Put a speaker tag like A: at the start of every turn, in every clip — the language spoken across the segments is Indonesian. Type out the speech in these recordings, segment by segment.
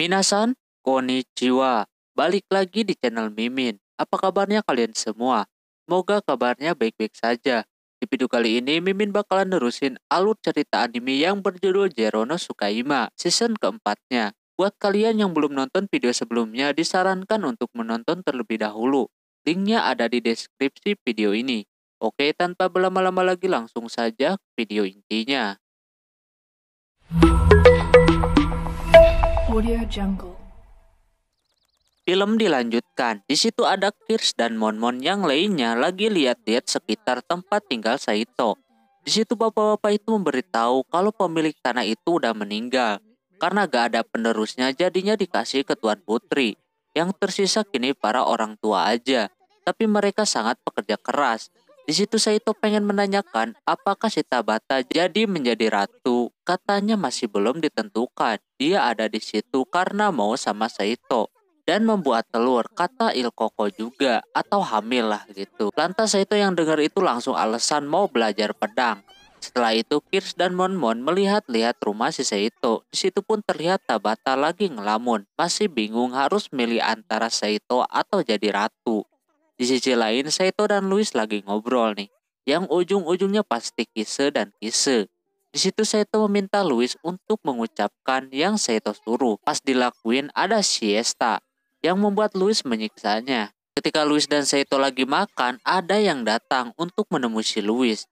A: Minasan, konnichiwa. Balik lagi di channel Mimin. Apa kabarnya kalian semua? Semoga kabarnya baik-baik saja. Di video kali ini Mimin bakalan nerusin alur cerita anime yang berjudul Zero no Tsukaima season keempatnya. Buat kalian yang belum nonton video sebelumnya, disarankan untuk menonton terlebih dahulu. Linknya ada di deskripsi video ini. Oke, tanpa berlama-lama lagi langsung saja ke video intinya.
B: Audio Jungle.
A: Film dilanjutkan. Di situ ada Kirs dan Monmon yang lainnya lagi lihat-lihat sekitar tempat tinggal Saito. Di situ bapak-bapak itu memberitahu kalau pemilik tanah itu udah meninggal. Karena gak ada penerusnya, jadinya dikasih ke Tuan Putri. Yang tersisa kini para orang tua aja. Tapi mereka sangat pekerja keras. Di situ Saito pengen menanyakan apakah si Tabata jadi menjadi ratu. Katanya masih belum ditentukan. Dia ada di situ karena mau sama Saito dan membuat telur, kata Ilkoko juga, atau hamil lah gitu. Lantas Saito yang dengar itu langsung alasan mau belajar pedang. Setelah itu Kirs dan Monmon melihat-lihat rumah si Saito. Di situ pun terlihat Tabata lagi ngelamun, masih bingung harus milih antara Saito atau jadi ratu. Di sisi lain Saito dan Louis lagi ngobrol nih, yang ujung-ujungnya pasti Kise dan Kise. Di situ Saito meminta Louis untuk mengucapkan yang Saito suruh. Pas dilakuin ada siesta yang membuat Louis menyiksanya. Ketika Louis dan Saito lagi makan, ada yang datang untuk menemui si Louis.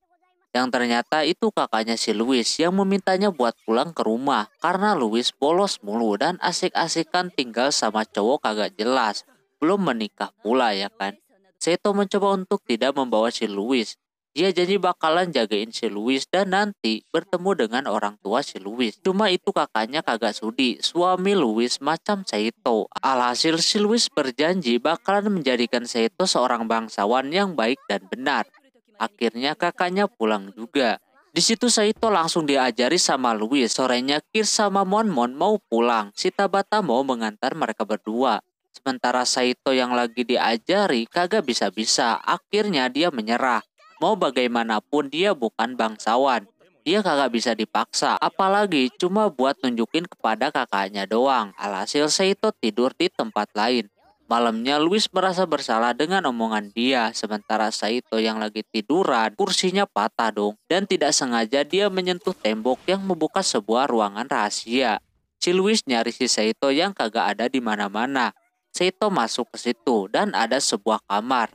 A: Yang ternyata itu kakaknya si Louis yang memintanya buat pulang ke rumah karena Louis bolos mulu dan asik-asikan tinggal sama cowok kagak jelas. Belum menikah pula ya kan. Saito mencoba untuk tidak membawa si Louis. Dia janji bakalan jagain si Louis dan nanti bertemu dengan orang tua si Louis. Cuma itu kakaknya kagak sudi, suami Louis macam Saito. Alhasil si Louis berjanji bakalan menjadikan Saito seorang bangsawan yang baik dan benar. Akhirnya kakaknya pulang juga. Di situ Saito langsung diajari sama Louis. Sorenya Kirs sama Monmon mau pulang. Si Tabata mau mengantar mereka berdua. Sementara Saito yang lagi diajari kagak bisa-bisa. Akhirnya dia menyerah. Mau bagaimanapun dia bukan bangsawan. Dia kagak bisa dipaksa. Apalagi cuma buat nunjukin kepada kakaknya doang. Alhasil Saito tidur di tempat lain. Malamnya Louis merasa bersalah dengan omongan dia. Sementara Saito yang lagi tiduran, kursinya patah dong. Dan tidak sengaja dia menyentuh tembok yang membuka sebuah ruangan rahasia. Si Louis nyari si Saito yang kagak ada di mana-mana. Saito masuk ke situ dan ada sebuah kamar.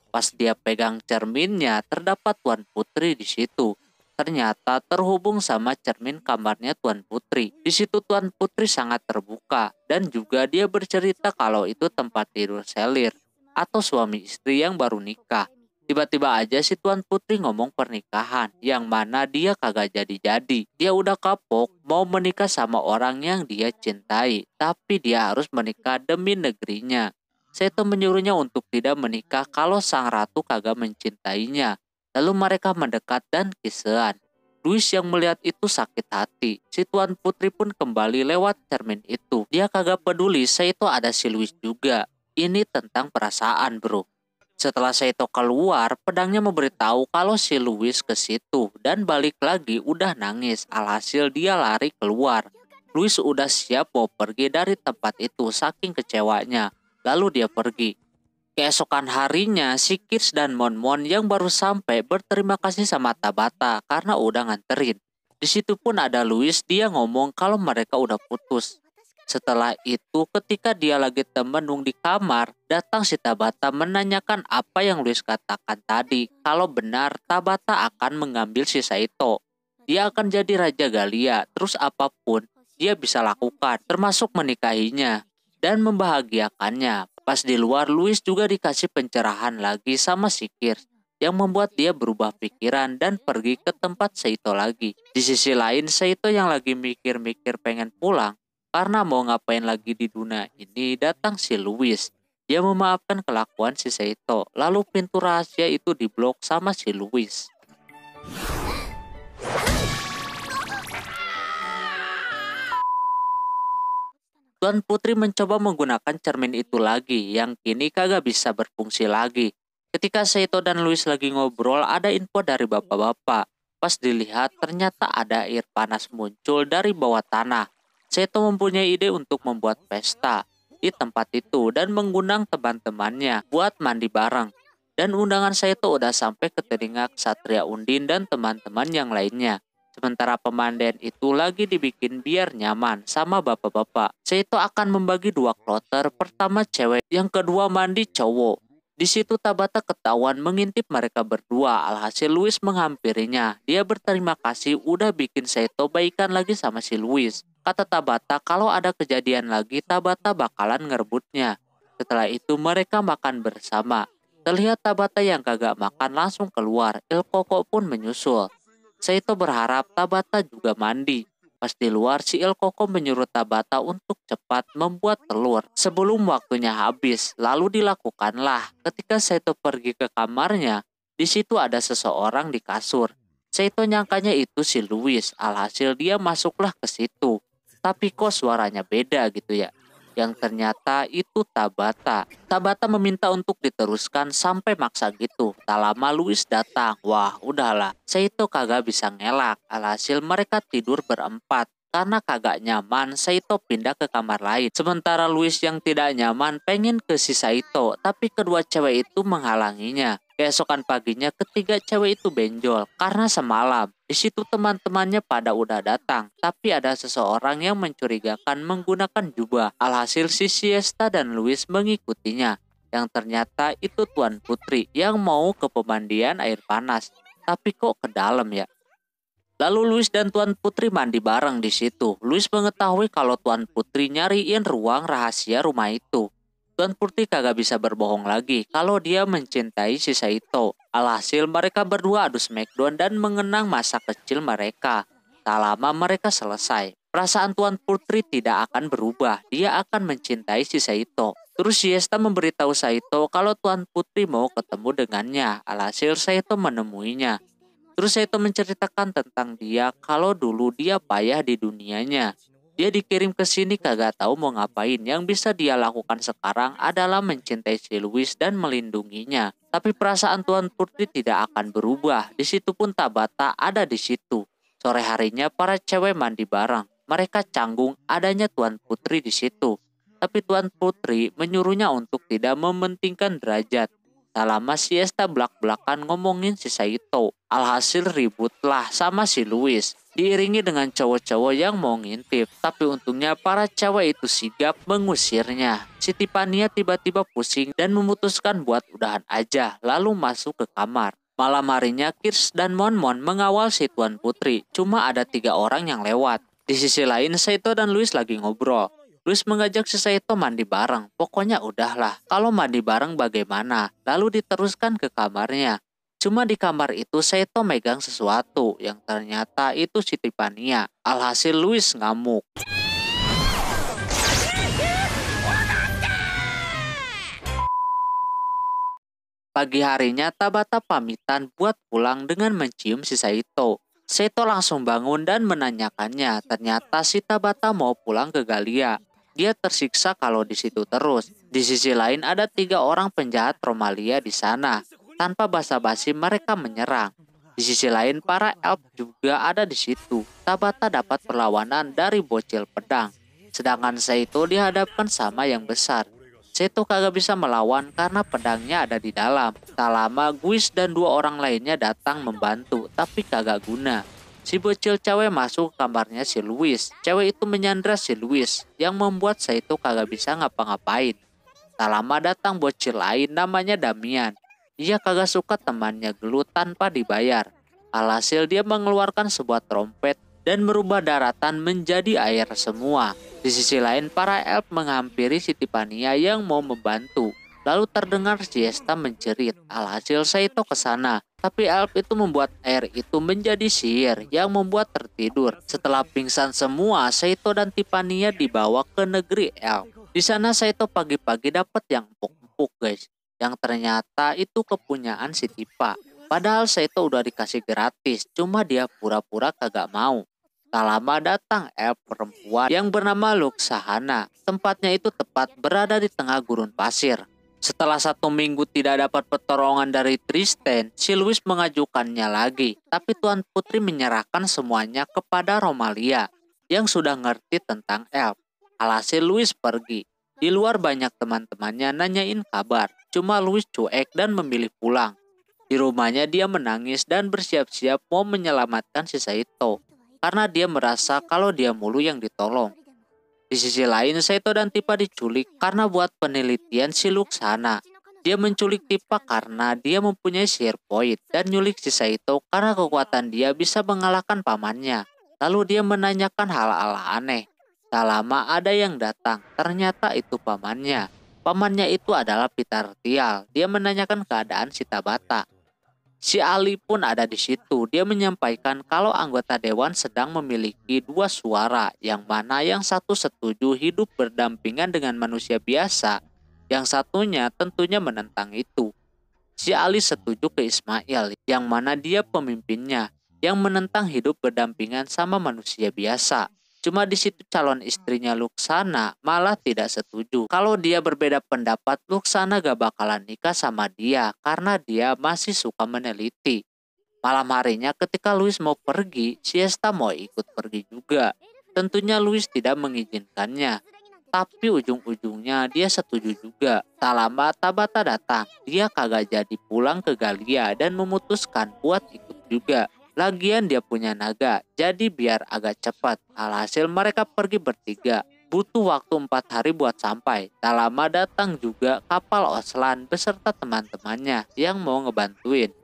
A: Pas dia pegang cerminnya, terdapat Tuan Putri di situ. Ternyata terhubung sama cermin kamarnya Tuan Putri. Di situ Tuan Putri sangat terbuka dan juga dia bercerita kalau itu tempat tidur selir atau suami istri yang baru nikah. Tiba-tiba aja si Tuan Putri ngomong pernikahan yang mana dia kagak jadi-jadi. Dia udah kapok mau menikah sama orang yang dia cintai, tapi dia harus menikah demi negerinya. Saito menyuruhnya untuk tidak menikah kalau sang ratu kagak mencintainya. Lalu mereka mendekat dan kisean. Louis yang melihat itu sakit hati. Si Tuan Putri pun kembali lewat cermin itu. Dia kagak peduli Saito ada si Louis juga. Ini tentang perasaan bro. Setelah Saito keluar, pedangnya memberitahu kalau si Louis ke situ dan balik lagi udah nangis. Alhasil dia lari keluar. Louis udah siap mau pergi dari tempat itu saking kecewanya. Lalu dia pergi. Keesokan harinya, si Kirs dan Monmon yang baru sampai berterima kasih sama Tabata karena udah nganterin. Di situ pun ada Louis, dia ngomong kalau mereka udah putus. Setelah itu, ketika dia lagi temenung di kamar, datang si Tabata menanyakan apa yang Louis katakan tadi. Kalau benar, Tabata akan mengambil si Saito. Dia akan jadi Raja Galia, terus apapun dia bisa lakukan, termasuk menikahinya dan membahagiakannya. Pas di luar, Louis juga dikasih pencerahan lagi sama si Kirs yang membuat dia berubah pikiran dan pergi ke tempat Saito lagi. Di sisi lain, Saito yang lagi mikir-mikir pengen pulang karena mau ngapain lagi di dunia ini, datang si Louis. Dia memaafkan kelakuan si Saito, lalu pintu rahasia itu diblok sama si Louis. Tuan Putri mencoba menggunakan cermin itu lagi, yang kini kagak bisa berfungsi lagi. Ketika Saito dan Louis lagi ngobrol, ada info dari bapak-bapak. Pas dilihat, ternyata ada air panas muncul dari bawah tanah. Saito mempunyai ide untuk membuat pesta di tempat itu dan mengundang teman-temannya buat mandi bareng. Dan undangan Saito udah sampai ke telinga Ksatria Undin dan teman-teman yang lainnya. Sementara pemandian itu lagi dibikin biar nyaman sama bapak-bapak. Saito akan membagi 2 kloter, pertama cewek, yang kedua mandi cowok. Di situ Tabata ketahuan mengintip mereka berdua, alhasil Louis menghampirinya. Dia berterima kasih udah bikin Saito baikan lagi sama si Louis. Kata Tabata kalau ada kejadian lagi Tabata bakalan ngerebutnya. Setelah itu mereka makan bersama. Terlihat Tabata yang kagak makan langsung keluar, Il Koko pun menyusul. Saito berharap Tabata juga mandi. Pas di luar, si Il Koko menyuruh Tabata untuk cepat membuat telur sebelum waktunya habis. Lalu dilakukanlah. Ketika Saito pergi ke kamarnya, di situ ada seseorang di kasur. Saito nyangkanya itu si Louis, alhasil dia masuklah ke situ. Tapi kok suaranya beda gitu ya. Yang ternyata itu Tabata. Tabata meminta untuk diteruskan sampai maksa gitu. Tak lama Louis datang. Wah udahlah, Saito kagak bisa ngelak. Alhasil mereka tidur berempat. Karena kagak nyaman, Saito pindah ke kamar lain. Sementara Louis yang tidak nyaman pengen ke si Saito. Tapi kedua cewek itu menghalanginya. Keesokan paginya ketiga cewek itu benjol karena semalam di situ teman-temannya pada udah datang, tapi ada seseorang yang mencurigakan menggunakan jubah. Alhasil si Siesta dan Louis mengikutinya, yang ternyata itu Tuan Putri yang mau ke pemandian air panas. Tapi kok ke dalam ya? Lalu Louis dan Tuan Putri mandi bareng di situ. Louis mengetahui kalau Tuan Putri nyariin ruang rahasia rumah itu. Tuan Putri kagak bisa berbohong lagi kalau dia mencintai si Saito. Alhasil mereka berdua adu smackdown dan mengenang masa kecil mereka. Tak lama mereka selesai. Perasaan Tuan Putri tidak akan berubah. Dia akan mencintai si Saito. Terus Siesta memberitahu Saito kalau Tuan Putri mau ketemu dengannya. Alhasil Saito menemuinya. Terus Saito menceritakan tentang dia kalau dulu dia payah di dunianya. Dia dikirim ke sini kagak tahu mau ngapain. Yang bisa dia lakukan sekarang adalah mencintai si Louis dan melindunginya. Tapi perasaan Tuan Putri tidak akan berubah. Di situ pun Tabata ada di situ. Sore harinya para cewek mandi bareng. Mereka canggung adanya Tuan Putri di situ. Tapi Tuan Putri menyuruhnya untuk tidak mementingkan derajat. Tak lama Siesta belak-belakan ngomongin si Saito. Alhasil ributlah sama si Louis. Diiringi dengan cowok-cowok yang mau ngintip. Tapi untungnya para cewek itu sigap mengusirnya. Si Tiffany tiba-tiba pusing dan memutuskan buat udahan aja. Lalu masuk ke kamar. Malam harinya Kirsch dan Monmon mengawal si Tuan Putri. Cuma ada 3 orang yang lewat. Di sisi lain Saito dan Louis lagi ngobrol. Louis mengajak si Saito mandi bareng. Pokoknya udahlah, kalau mandi bareng bagaimana? Lalu diteruskan ke kamarnya. Cuma di kamar itu Saito megang sesuatu yang ternyata itu si Tiffany. Alhasil Louis ngamuk. Pagi harinya Tabata pamitan buat pulang dengan mencium si Saito. Saito langsung bangun dan menanyakannya. Ternyata si Tabata mau pulang ke Galia. Dia tersiksa kalau di situ terus. Di sisi lain ada 3 orang penjahat Romalia di sana. Tanpa basa-basi mereka menyerang. Di sisi lain para elf juga ada di situ. Tabata dapat perlawanan dari bocil pedang. Sedangkan Saito dihadapkan sama yang besar. Saito kagak bisa melawan karena pedangnya ada di dalam. Tak lama Guis dan 2 orang lainnya datang membantu, tapi kagak guna. Si bocil cewek masuk ke kamarnya si Louis. Cewek itu menyandra si Louis yang membuat Saito kagak bisa ngapa-ngapain. Tak lama datang bocil lain namanya Damian. Dia kagak suka temannya gelut tanpa dibayar. Alhasil dia mengeluarkan sebuah trompet dan merubah daratan menjadi air semua. Di sisi lain para elf menghampiri si Tiffany yang mau membantu. Lalu terdengar Siesta menjerit. Alhasil Saito ke sana. Tapi elf itu membuat air itu menjadi sihir yang membuat tertidur. Setelah pingsan semua, Saito dan Tiffany dibawa ke negeri elf. Di sana Saito pagi-pagi dapat yang empuk-empuk guys. Yang ternyata itu kepunyaan si Tifa. Padahal Saito udah dikasih gratis. Cuma dia pura-pura kagak mau. Tak lama datang elf perempuan yang bernama Luxahana. Tempatnya itu tepat berada di tengah gurun pasir. Setelah 1 minggu tidak dapat pertolongan dari Tristan, si Louis mengajukannya lagi. Tapi Tuan Putri menyerahkan semuanya kepada Romalia. yang sudah ngerti tentang elf. Alhasil Louis pergi. Di luar banyak teman-temannya nanyain kabar. Cuma Louis cuek dan memilih pulang. Di rumahnya dia menangis dan bersiap-siap mau menyelamatkan si Saito. Karena dia merasa kalau dia mulu yang ditolong. Di sisi lain, Saito dan Tipa diculik karena buat penelitian si Luxana. Dia menculik Tipa karena dia mempunyai sihir point dan nyulik si Saito karena kekuatan dia bisa mengalahkan pamannya. Lalu dia menanyakan hal-hal aneh. Tak lama ada yang datang, ternyata itu pamannya. Pamannya itu adalah Peter Thiel. Dia menanyakan keadaan si Tabata. Si Ali pun ada di situ. Dia menyampaikan kalau anggota dewan sedang memiliki dua suara, yang mana yang satu setuju hidup berdampingan dengan manusia biasa, yang satunya tentunya menentang itu. Si Ali setuju ke Ismail, yang mana dia pemimpinnya, yang menentang hidup berdampingan sama manusia biasa. Cuma di situ calon istrinya Luxana malah tidak setuju. Kalau dia berbeda pendapat, Luxana gak bakalan nikah sama dia karena dia masih suka meneliti. Malam harinya ketika Louis mau pergi, Siesta mau ikut pergi juga. Tentunya Louis tidak mengizinkannya. Tapi ujung-ujungnya dia setuju juga. Tak lama Tabata datang. Dia kagak jadi pulang ke Galia dan memutuskan buat ikut juga. Lagian dia punya naga, jadi biar agak cepat. Alhasil mereka pergi bertiga. Butuh waktu 4 hari buat sampai. Tak lama datang juga kapal Oslan beserta teman-temannya yang mau ngebantuin.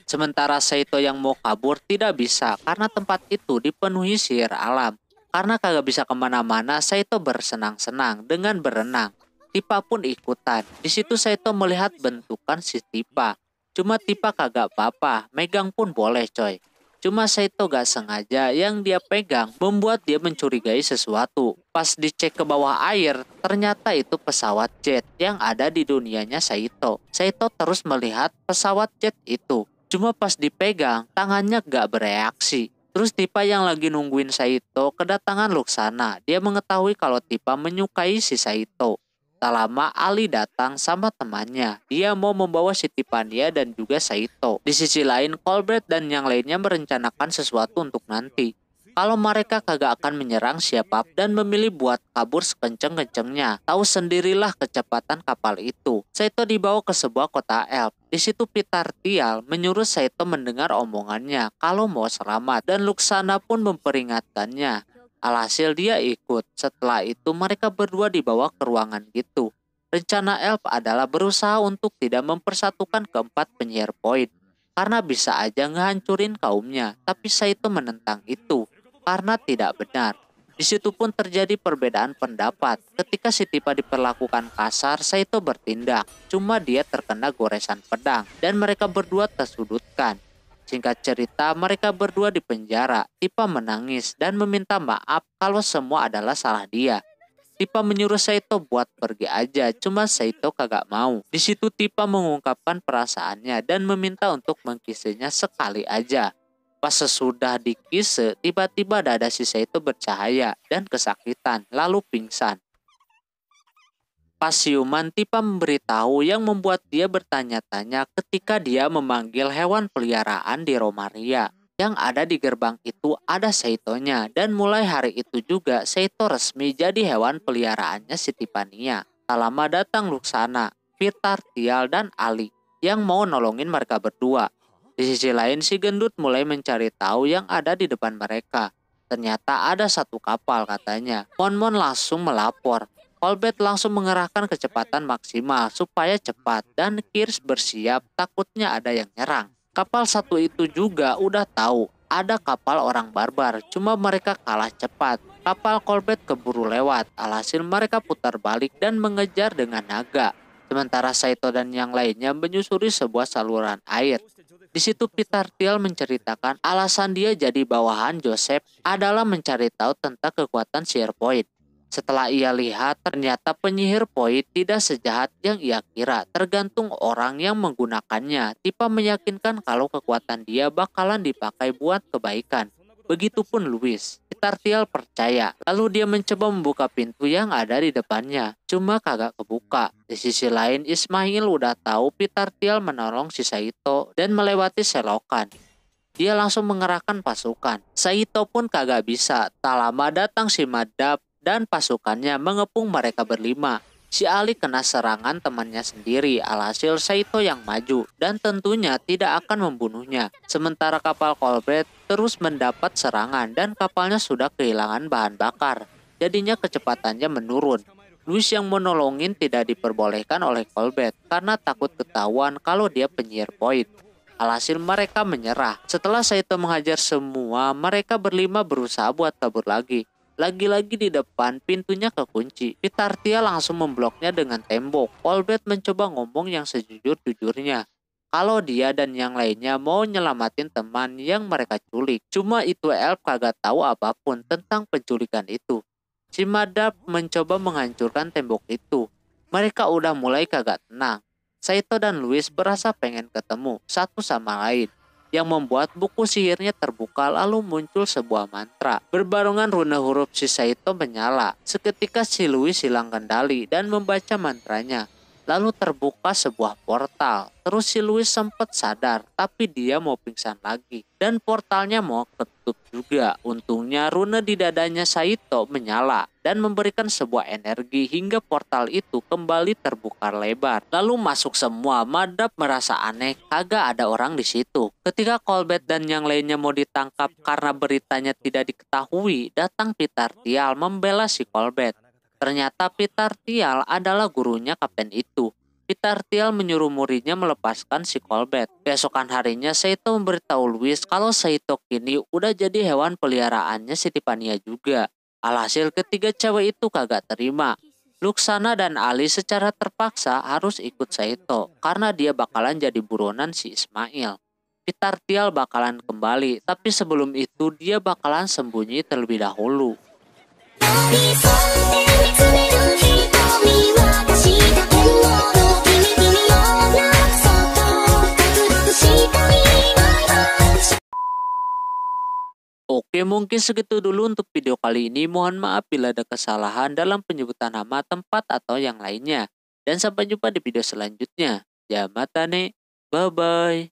A: Sementara Saito yang mau kabur tidak bisa karena tempat itu dipenuhi sihir alam. Karena kagak bisa kemana-mana, Saito bersenang-senang dengan berenang. Tipa pun ikutan. Di situ Saito melihat bentukan si Tipa. Cuma Tipa kagak apa-apa, megang pun boleh coy. Cuma Saito gak sengaja yang dia pegang membuat dia mencurigai sesuatu. Pas dicek ke bawah air, ternyata itu pesawat jet yang ada di dunianya Saito. Saito terus melihat pesawat jet itu. Cuma pas dipegang, tangannya gak bereaksi. Terus Tipa yang lagi nungguin Saito kedatangan Luxana. Dia mengetahui kalau Tipa menyukai si Saito. Tak lama Ali datang sama temannya. Dia mau membawa si Tipania dan juga Saito. Di sisi lain, Colbert dan yang lainnya merencanakan sesuatu untuk nanti. Kalau mereka kagak akan menyerang siapa dan memilih buat kabur sekenceng-kencengnya. Tahu sendirilah kecepatan kapal itu. Saito dibawa ke sebuah kota elf. Di situ Peter Thiel menyuruh Saito mendengar omongannya kalau mau selamat. Dan Luxana pun memperingatkannya. Alhasil dia ikut. Setelah itu mereka berdua dibawa ke ruangan gitu. Rencana elf adalah berusaha untuk tidak mempersatukan keempat penyihir point. Karena bisa aja ngehancurin kaumnya. Tapi Saito menentang itu. Karena tidak benar. Di situ pun terjadi perbedaan pendapat. Ketika si Tipa diperlakukan kasar, Saito bertindak. Cuma dia terkena goresan pedang. Dan mereka berdua tersudutkan. Singkat cerita, mereka berdua di penjara. Tipa menangis dan meminta maaf kalau semua adalah salah dia. Tipa menyuruh Saito buat pergi aja, cuma Saito kagak mau. Di situ Tipa mengungkapkan perasaannya dan meminta untuk mengkisihnya sekali aja. Pas sesudah dikisih, tiba-tiba dada si Saito bercahaya dan kesakitan, lalu pingsan. Pas siuman, Tipa memberitahu yang membuat dia bertanya-tanya ketika dia memanggil hewan peliharaan di Romaria. Yang ada di gerbang itu ada Saitonya, dan mulai hari itu juga Saito resmi jadi hewan peliharaannya si Tipania. Tak lama datang Luxana, Peter Thiel dan Ali yang mau nolongin mereka berdua. Di sisi lain si gendut mulai mencari tahu yang ada di depan mereka. Ternyata ada satu kapal katanya. Mon langsung melapor. Colbert langsung mengerahkan kecepatan maksimal supaya cepat dan Kirsch bersiap takutnya ada yang nyerang. Kapal satu itu juga udah tahu ada kapal orang barbar, cuma mereka kalah cepat. Kapal Colbert keburu lewat, alhasil mereka putar balik dan mengejar dengan naga. Sementara Saito dan yang lainnya menyusuri sebuah saluran air. Di situ Peter Thiel menceritakan alasan dia jadi bawahan Joseph adalah mencari tahu tentang kekuatan sihir point. Setelah ia lihat, ternyata penyihir point tidak sejahat yang ia kira. Tergantung orang yang menggunakannya. Tipa meyakinkan kalau kekuatan dia bakalan dipakai buat kebaikan. Begitupun Louis. Peter Thiel percaya. Lalu dia mencoba membuka pintu yang ada di depannya. Cuma kagak kebuka. Di sisi lain, Ismail udah tahu Peter Thiel menolong si Saito dan melewati selokan. Dia langsung mengerahkan pasukan. Saito pun kagak bisa. Tak lama datang si Madap dan pasukannya mengepung mereka berlima. Si Ali kena serangan temannya sendiri, alhasil Saito yang maju dan tentunya tidak akan membunuhnya. Sementara kapal Colbert terus mendapat serangan dan kapalnya sudah kehilangan bahan bakar. Jadinya kecepatannya menurun. Louis yang menolongin tidak diperbolehkan oleh Colbert karena takut ketahuan kalau dia penyihir Point. Alhasil mereka menyerah. Setelah Saito menghajar semua, mereka berlima berusaha buat kabur lagi. Lagi-lagi di depan pintunya kekunci. Pitartia langsung membloknya dengan tembok. Colbert mencoba ngomong yang sejujur-jujurnya. Kalau dia dan yang lainnya mau nyelamatin teman yang mereka culik. Cuma itu Elf kagak tahu apapun tentang penculikan itu. Si Madap mencoba menghancurkan tembok itu. Mereka udah mulai kagak tenang. Saito dan Louis berasa pengen ketemu satu sama lain, yang membuat buku sihirnya terbuka lalu muncul sebuah mantra. Berbarengan rune huruf si Saito menyala. Seketika si Louis hilang kendali dan membaca mantranya. Lalu terbuka sebuah portal. Terus si Louis sempat sadar, tapi dia mau pingsan lagi. Dan portalnya mau ketutup juga. Untungnya rune di dadanya Saito menyala dan memberikan sebuah energi hingga portal itu kembali terbuka lebar. Lalu masuk semua. Madap merasa aneh, kagak ada orang di situ. Ketika Colbert dan yang lainnya mau ditangkap karena beritanya tidak diketahui, datang Pitartial membela si Colbert. Ternyata Pitartial adalah gurunya kapten itu. Pitartial menyuruh muridnya melepaskan si Colbert. Keesokan harinya Saito memberitahu Louis kalau Saito kini udah jadi hewan peliharaannya si Tiffany juga. Alhasil ketiga cewek itu kagak terima. Luxana dan Ali secara terpaksa harus ikut Saito karena dia bakalan jadi buronan si Ismail. Pitartial bakalan kembali, tapi sebelum itu dia bakalan sembunyi terlebih dahulu. Oke, mungkin segitu dulu untuk video kali ini. Mohon maaf bila ada kesalahan dalam penyebutan nama, tempat, atau yang lainnya. Dan sampai jumpa di video selanjutnya. Jamatane, bye-bye.